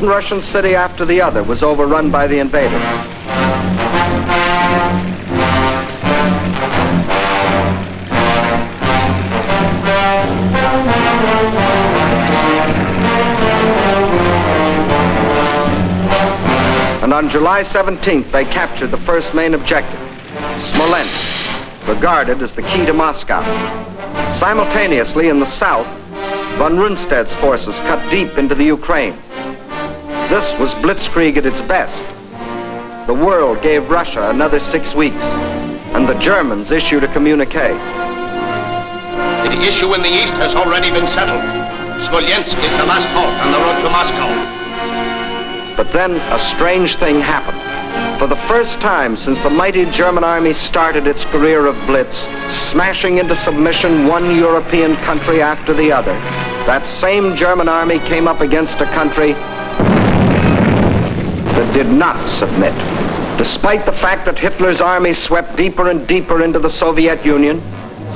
One Russian city after the other was overrun by the invaders. And on July 17th, they captured the first main objective, Smolensk, regarded as the key to Moscow. Simultaneously, in the south, von Rundstedt's forces cut deep into the Ukraine. This was blitzkrieg at its best. The world gave Russia another 6 weeks, and the Germans issued a communique. The issue in the east has already been settled. Smolensk is the last halt on the road to Moscow. But then a strange thing happened. For the first time since the mighty German army started its career of blitz, smashing into submission one European country after the other, that same German army came up against a country that did not submit. Despite the fact that Hitler's army swept deeper and deeper into the Soviet Union,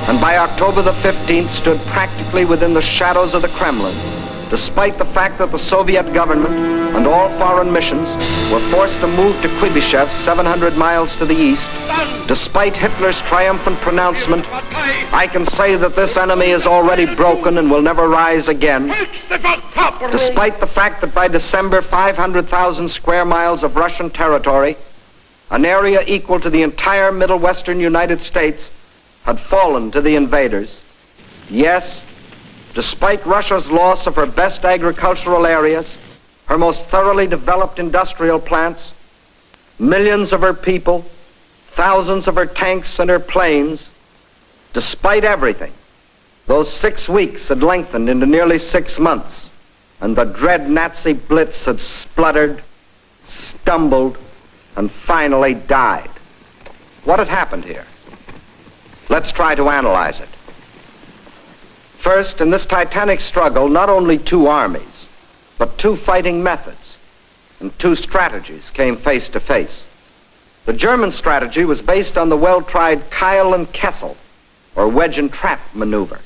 and by October the 15th stood practically within the shadows of the Kremlin, despite the fact that the Soviet government and all foreign missions were forced to move to Kuibyshev 700 miles to the east, despite Hitler's triumphant pronouncement, I can say that this enemy is already broken and will never rise again, despite the fact that by December 500,000 square miles of Russian territory, an area equal to the entire Middle Western United States, had fallen to the invaders. Yes, despite Russia's loss of her best agricultural areas, her most thoroughly developed industrial plants, millions of her people, thousands of her tanks and her planes, despite everything, those 6 weeks had lengthened into nearly 6 months, and the dread Nazi blitz had spluttered, stumbled, and finally died. What had happened here? Let's try to analyze it. First, in this titanic struggle, not only two armies, but two fighting methods and two strategies came face to face. The German strategy was based on the well-tried Keil and Kessel, or wedge and trap maneuver.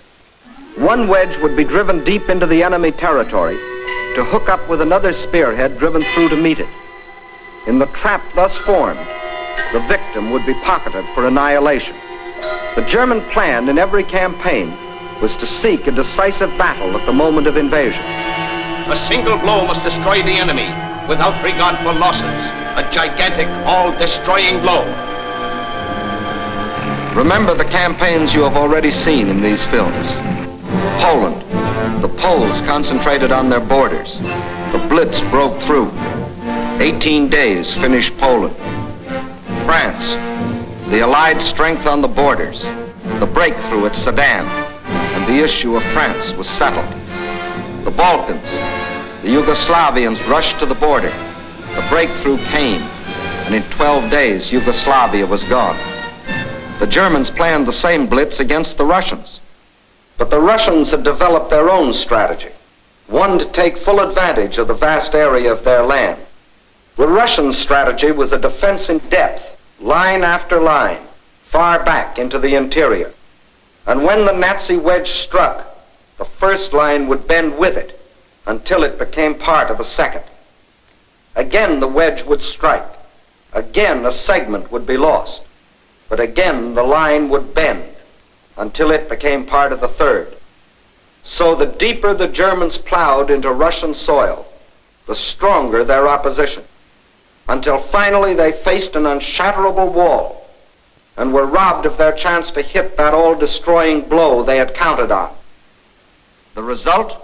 One wedge would be driven deep into the enemy territory to hook up with another spearhead driven through to meet it. In the trap thus formed, the victim would be pocketed for annihilation. The German plan in every campaign was to seek a decisive battle at the moment of invasion. A single blow must destroy the enemy without regard for losses. A gigantic, all-destroying blow. Remember the campaigns you have already seen in these films. Poland, the Poles concentrated on their borders. The Blitz broke through. 18 days finished Poland. France, the Allied strength on the borders. The breakthrough at Sedan, and the issue of France was settled. The Balkans, the Yugoslavians rushed to the border. The breakthrough came, and in 12 days, Yugoslavia was gone. The Germans planned the same blitz against the Russians. But the Russians had developed their own strategy, one to take full advantage of the vast area of their land. The Russian strategy was a defense in depth, line after line, far back into the interior. And when the Nazi wedge struck, the first line would bend with it until it became part of the second. Again, the wedge would strike. Again, a segment would be lost. But again, the line would bend until it became part of the third. So the deeper the Germans plowed into Russian soil, the stronger their opposition, until finally they faced an unshatterable wall and were robbed of their chance to hit that all-destroying blow they had counted on. The result?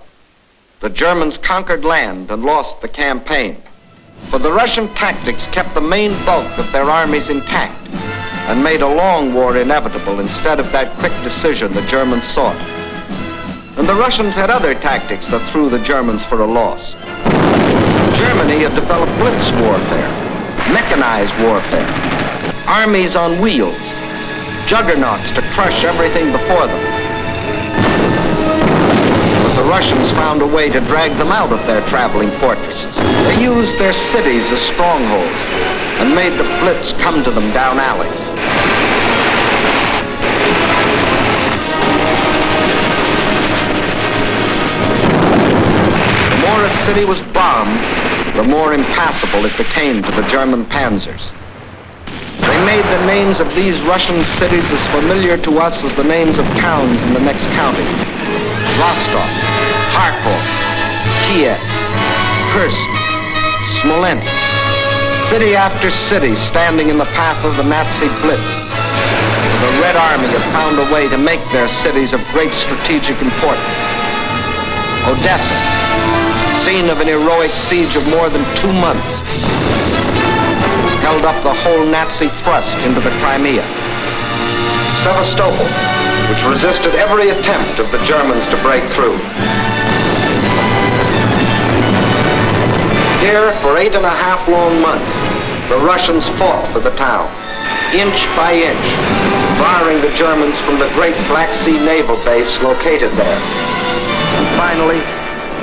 The Germans conquered land and lost the campaign. For the Russian tactics kept the main bulk of their armies intact and made a long war inevitable instead of that quick decision the Germans sought. And the Russians had other tactics that threw the Germans for a loss. Germany had developed blitz warfare, mechanized warfare, armies on wheels, juggernauts to crush everything before them. But the Russians found a way to drag them out of their traveling fortresses. They used their cities as strongholds and made the blitz come to them down alleys. The more a city was bombed, the more impassable it became to the German panzers. They made the names of these Russian cities as familiar to us as the names of towns in the next county. Rostov, Kharkov, Kiev, Kursk, Smolensk. City after city standing in the path of the Nazi Blitz. The Red Army had found a way to make their cities of great strategic importance. Odessa, scene of an heroic siege of more than 2 months, held up the whole Nazi thrust into the Crimea. Sevastopol, which resisted every attempt of the Germans to break through. Here, for 8.5 long months, the Russians fought for the town, inch by inch, barring the Germans from the great Black Sea naval base located there. And finally,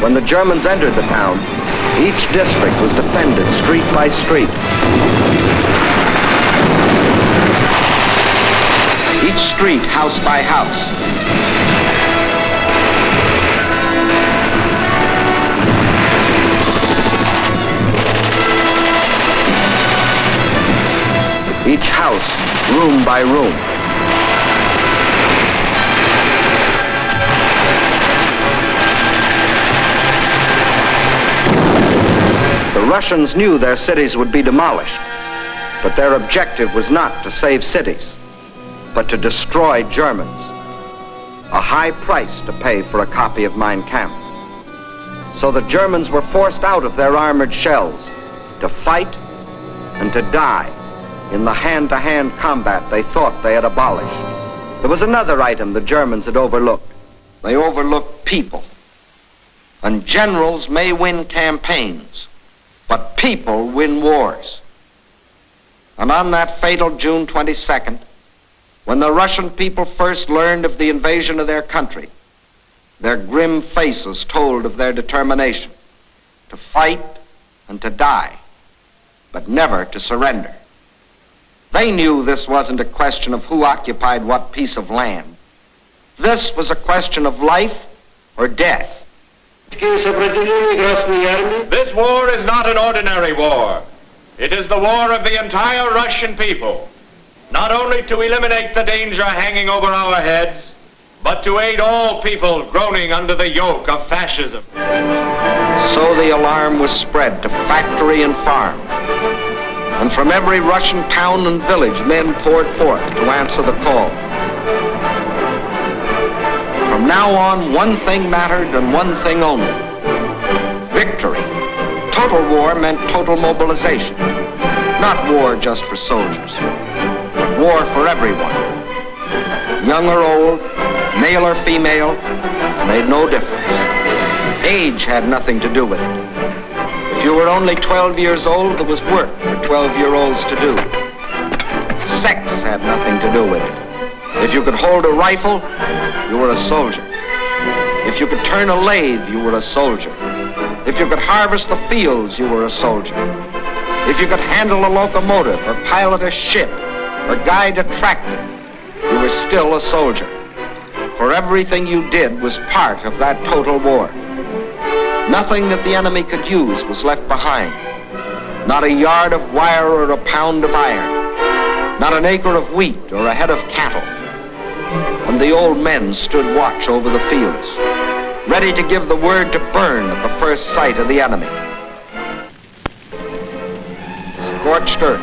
when the Germans entered the town, each district was defended street by street. Each street house by house. Each house, room by room. The Russians knew their cities would be demolished, but their objective was not to save cities, but to destroy Germans. A high price to pay for a copy of Mein Kampf. So the Germans were forced out of their armored shells to fight and to die in the hand-to-hand combat they thought they had abolished. There was another item the Germans had overlooked. They overlooked people. And generals may win campaigns, but people win wars. And on that fatal June 22nd, when the Russian people first learned of the invasion of their country, their grim faces told of their determination to fight and to die, but never to surrender. They knew this wasn't a question of who occupied what piece of land. This was a question of life or death. This war is not an ordinary war. It is the war of the entire Russian people, not only to eliminate the danger hanging over our heads, but to aid all people groaning under the yoke of fascism. So the alarm was spread to factory and farm. And from every Russian town and village, men poured forth to answer the call. From now on, one thing mattered and one thing only: victory. Total war meant total mobilization. Not war just for soldiers, but war for everyone. Young or old, male or female, made no difference. Age had nothing to do with it. If you were only 12 years old, there was work for 12-year-olds to do. Sex had nothing to do with it. If you could hold a rifle, you were a soldier. If you could turn a lathe, you were a soldier. If you could harvest the fields, you were a soldier. If you could handle a locomotive or pilot a ship or guide a tractor, you were still a soldier. For everything you did was part of that total war. Nothing that the enemy could use was left behind. Not a yard of wire or a pound of iron. Not an acre of wheat or a head of cattle. And the old men stood watch over the fields, ready to give the word to burn at the first sight of the enemy. Scorched earth,